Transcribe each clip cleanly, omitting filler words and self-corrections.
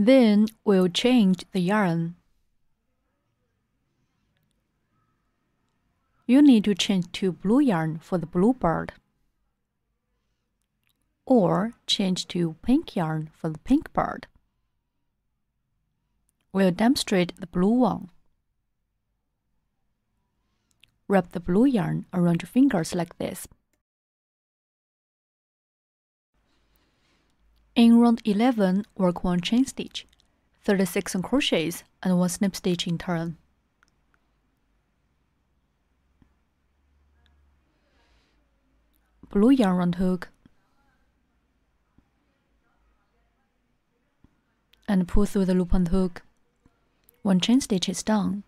Then we'll change the yarn. You need to change to blue yarn for the blue bird, or change to pink yarn for the pink bird. We'll demonstrate the blue one. Wrap the blue yarn around your fingers like this. In round 11, work 1 chain stitch, 36 crochets, and 1 slip stitch in turn. Blue yarn round hook, and pull through the loop on the hook. 1 chain stitch is done.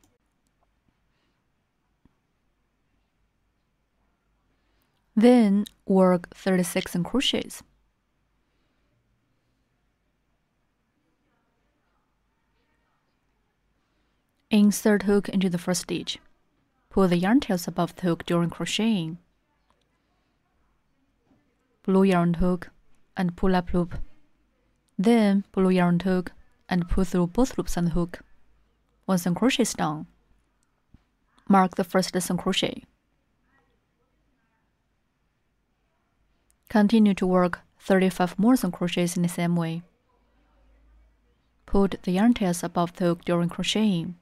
Then work 36 crochets. Insert hook into the first stitch. Pull the yarn tails above the hook during crocheting. Blue yarn hook and pull up loop. Then blue yarn hook and pull through both loops on the hook. 1 single crochet is done. Mark the first single crochet. Continue to work 35 more single crochets in the same way. Put the yarn tails above the hook during crocheting.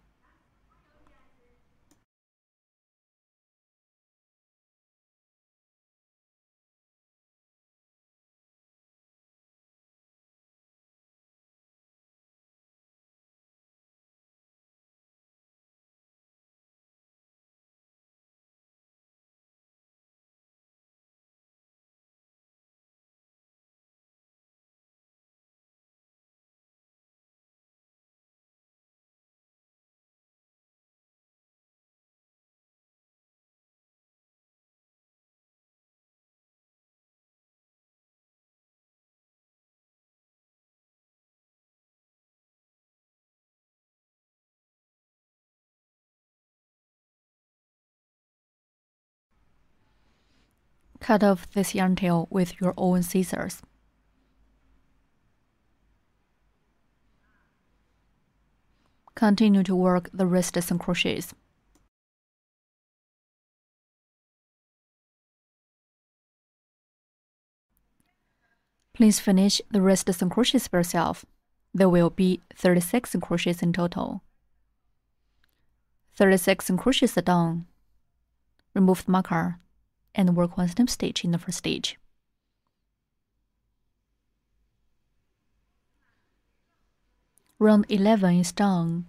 Cut off this yarn tail with your own scissors. Continue to work the rest of the crochets. Please finish the rest of the crochets by yourself. There will be 36 crochets in total. 36 crochets are done. Remove the marker and work 1 slip stitch in the first stitch. Round 11 is done.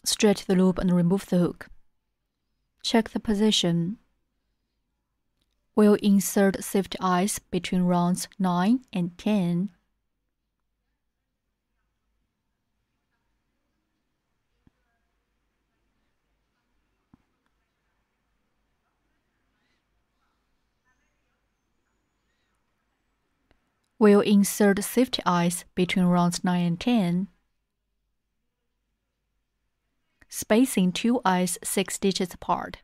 Stretch the loop and remove the hook. Check the position. We'll insert safety eyes between rounds 9 and 10. We'll insert safety eyes between rounds 9 and 10, spacing 2 eyes 6 stitches apart.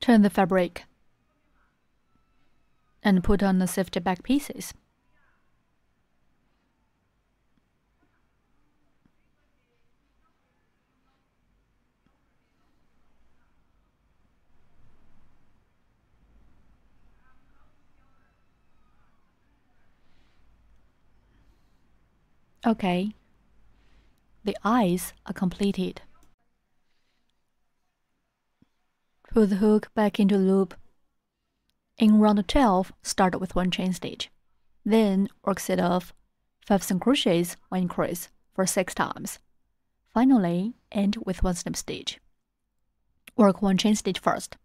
Turn the fabric and put on the safety back pieces. Okay, the eyes are completed. Put the hook back into the loop. In round 12, start with 1 chain stitch. Then work set of 5 single crochets, 1 increase for 6 times. Finally, end with 1 slip stitch. Work 1 chain stitch first.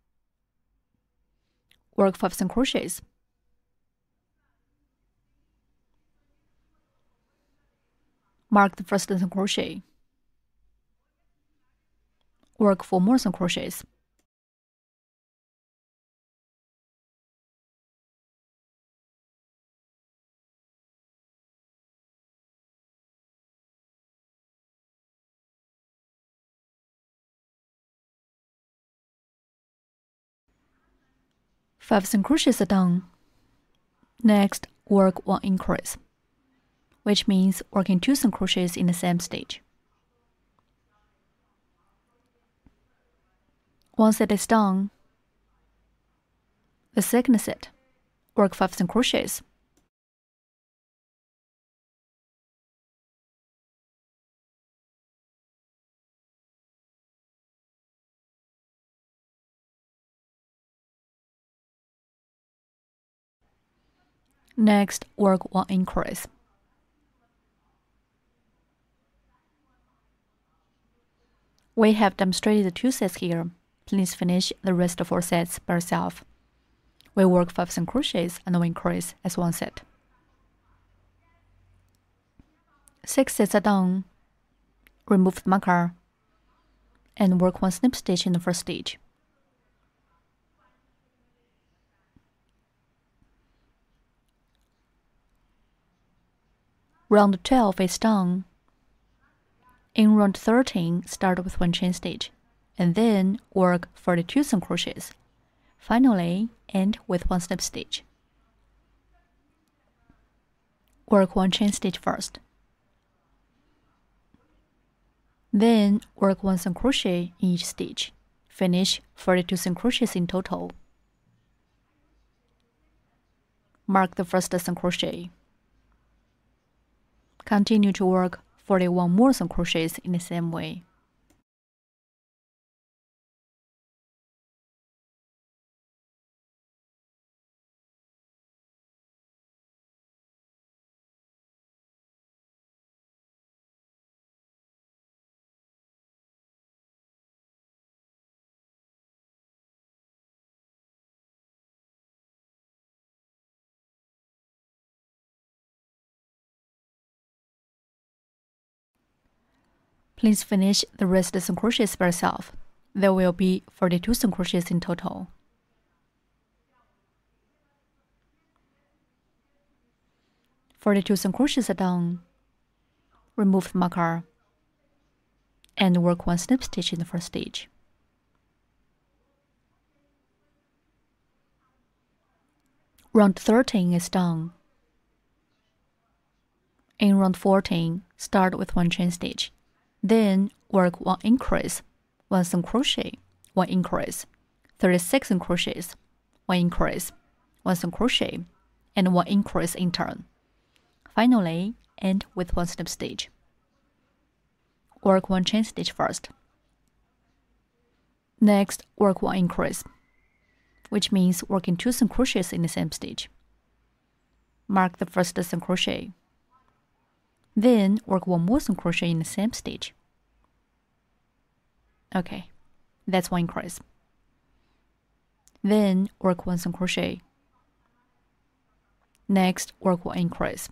Work 5 single crochets. Mark the first single crochet. Work 4 more single crochets. 5 single crochets are done. Next, work 1 increase, which means working 2 single crochets in the same stitch. Once it is done, the second set, work 5 single crochets. Next, work 1 increase. We have demonstrated the 2 sets here. Please finish the rest of 4 sets by yourself. We work 5 single crochets and 1 increase as 1 set. 6 sets are done. Remove the marker and work 1 snip stitch in the first stitch. Round 12 is done. In round 13, start with 1 chain stitch, and then work 42 single crochets. Finally, end with 1 snip stitch. Work 1 chain stitch first. Then work 1 single crochet in each stitch. Finish 42 single crochets in total. Mark the first single crochet. Continue to work 41 more single crochets in the same way. Please finish the rest of the single crochets by yourself. There will be 42 single crochets in total. "42 single crochets are done. Remove the marker and work 1 snip stitch in the first stitch. Round 13 is done. In round 14, start with 1 chain stitch. Then work 1 increase, 1 single crochet, 1 increase, 36 single crochets, 1 increase, 1 single crochet, and 1 increase in turn. Finally, end with 1 snip stitch. Work 1 chain stitch first. Next, work 1 increase, which means working 2 single crochets in the same stitch. Mark the first single crochet. Then work 1 more single crochet in the same stitch. Okay, that's 1 increase. Then work 1 single crochet. Next, work 1 increase.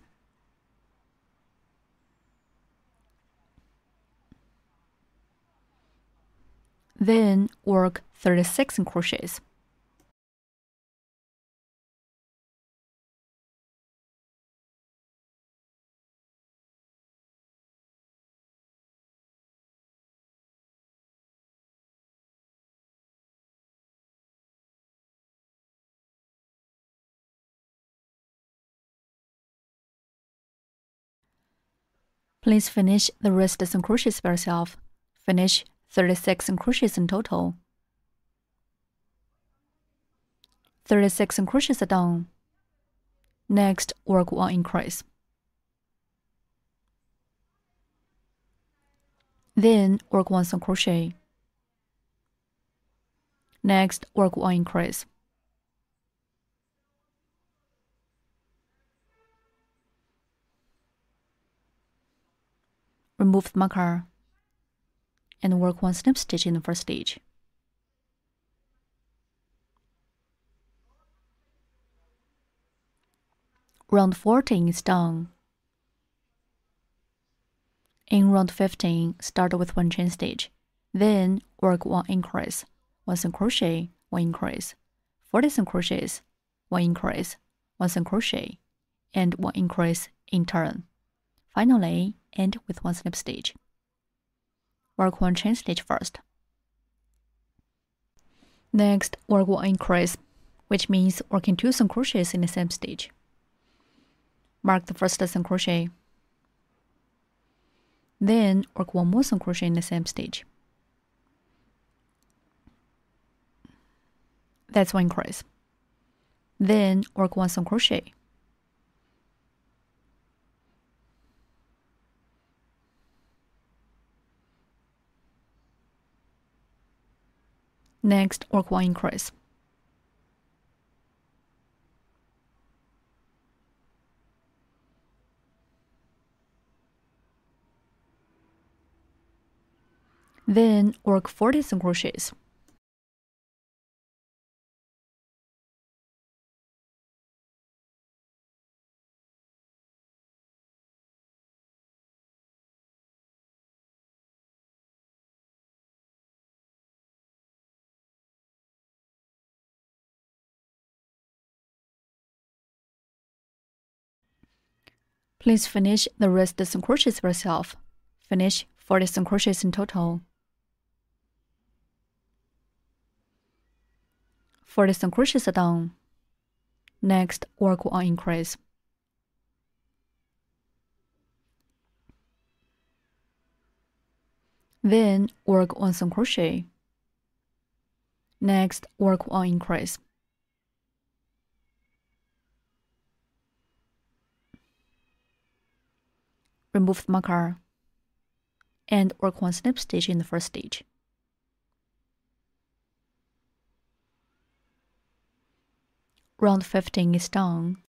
Then work 36 single crochets. Please finish the rest of the single crochets by yourself. Finish 36 single crochets in total. 36 single crochets are done. Next, work 1 increase. Then work 1 single crochet. Next, work 1 increase. Remove the marker and work 1 snip stitch in the first stitch. Round 14 is done. In round 15, start with 1 chain stitch. Then work 1 increase, 1 single crochet, 1 increase, 40 single crochets, 1 increase, 1 single crochet, and 1 increase in turn. Finally, end with 1 snip stitch. Work 1 chain stitch first. Next, work 1 increase, which means working 2 single crochets in the same stitch. Mark the first single crochet. Then work 1 more single crochet in the same stitch. That's 1 increase. Then work 1 single crochet. Next, work 1 increase. Then work 40 single crochets. Please finish the rest of the single crochets yourself. Finish 40 single crochets in total. 40 single crochets are done. Next, work 1 increase. Then work 1 single crochet. Next, work 1 increase. Remove the marker and work 1 slip stitch in the first stitch. Round 15 is done.